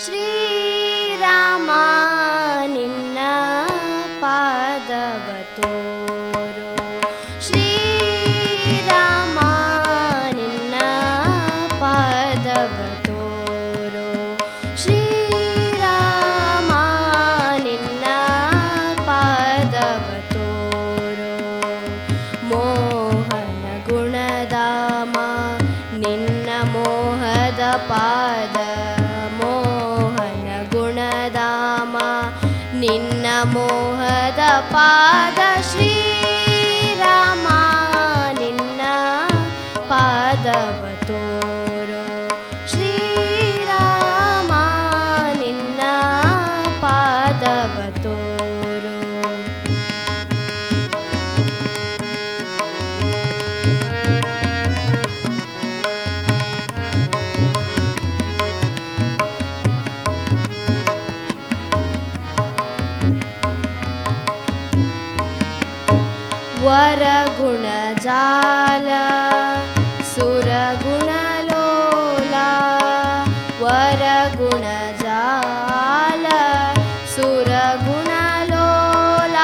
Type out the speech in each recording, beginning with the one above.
ಶ್ರೀರಾಮ ನಿನ್ನ ಪಾದವ ತೋರು. ಶ್ರೀರಾಮ ನಿನ್ನ ಪಾದವ ತೋರು. ಶ್ರೀರಾಮ ನಿನ್ನ ಪಾದವ ತೋರು. ಮೋಹನ ಗುಣಧಾಮ ನಿನ್ನ ಮೋಹದ ಪಾದ. ಮೋಹನ ಗುಣಧಾಮ ನಿನ್ನ ಮೋಹದ ಪಾದ. ಶ್ರೀರಾಮ ನಿನ್ನ ಪಾದವ ತೋರು. ಶ್ರೀರಾಮ ನಿನ್ನ ಪಾದವ ತೋರು. ವರಗುಣ ಜಾಲ ಸುರಗುಣ ಲೋಲ. ವರಗುಣ ಜಾಲ ಸುರಗುಣ ಲೋಲ.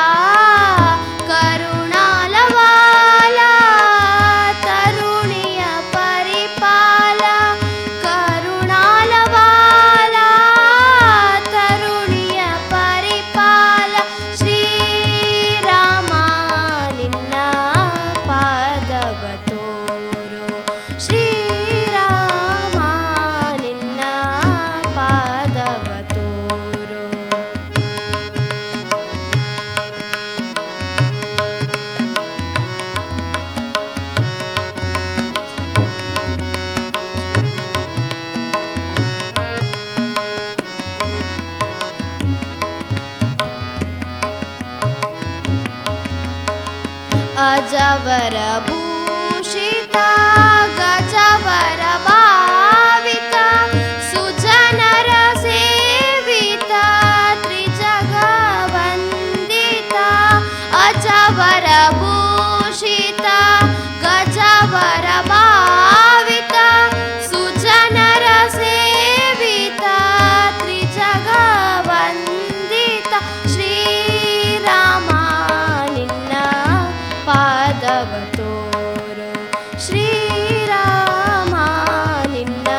ಕರುಣಾಲವಾಲ ತರುಣಿಯ ಪರಿಪಾಲ. ಕರುಣಾಲವಾಲ ತರುಣಿಯ ಪರಿಪಾಲ. ಶ್ರೀರಾಮ ನಿನ್ನ ಪಾದವ ತೋರು. ಶ್ರೀರಾಮ ನಿನ್ನ ಪಾದವ ತೋರು. ಅಜವರ ಭೂಷಿತ ಗಜವರ ಭಾವಿತ. ಸುಜನರ ಸೇವಿತ ತ್ರಿಜಗ ವಂದಿತ. ಅಜವರ ಭೂಷಿತ ಗಜವರ ಭಾವಿತ. ಸುಜನರ ಸೇವಿತ ತ್ರಿಜಗ ವಂದಿತ. ಶ್ರೀರಾಮ ನಿನ್ನ ಪಾದವ ತೋರು. ಶ್ರೀರಾಮ ನಿನ್ನ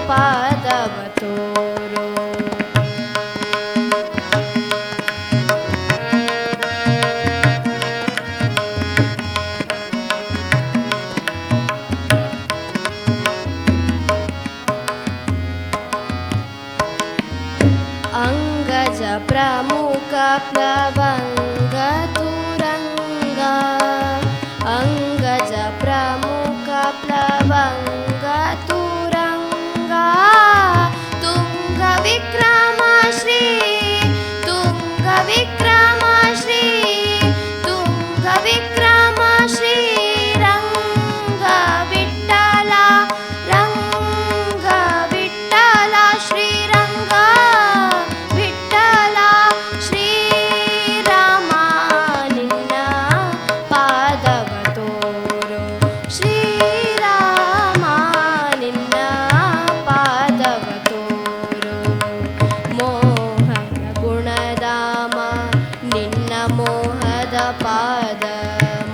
ಪಾದವ ತೋರು. ಅಂಗಜ ಪ್ರಮುಖ ಪ್ಲವಂಗ ತುರಂಗ. ಅಂಗಜ ಪ್ರಮುಖ ಪ್ಲವಂಗ ತುರಂಗ. ತುಂಗ ವಿಕ್ರಮ ಶ್ರೀ ತುಂಗ ವಿಕ್ರಮ ಶ್ರೀ ತುಂಗ ವಿಕ್ರಮ ಶ್ರೀ ರಂಗ ವಿಠಲ. ರಂಗ ವಿಠಲ ಶ್ರೀರಂಗ ವಿಠಲ. ಶ್ರೀರಾಮ ನಿನ್ನ ಪಾದವ ತೋರು. ಶ್ರೀರಾಮ ನಿನ್ನ ಪಾದವ ತೋರು. ಮೋಹನ ಗುಣಧಾಮ ನಿನ್ನ ಮೋಹದ ಪಾದ.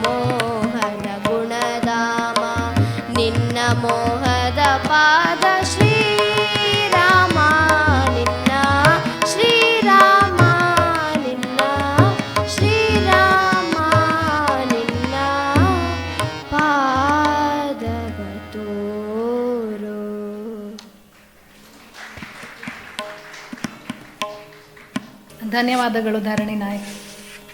ಮೋಹನ ಗುಣಧಾಮ ನಿನ್ನ ಮೋಹದ ಪಾದ. ಶ್ರೀರಾಮ ನಿನ್ನ ಶ್ರೀರಾಮ ನಿನ್ನ ಶ್ರೀರಾಮ ನಿನ್ನ ಪಾದವ ತೋರು. ಧನ್ಯವಾದಗಳು ಧರಣಿ ನಾಯಕ್.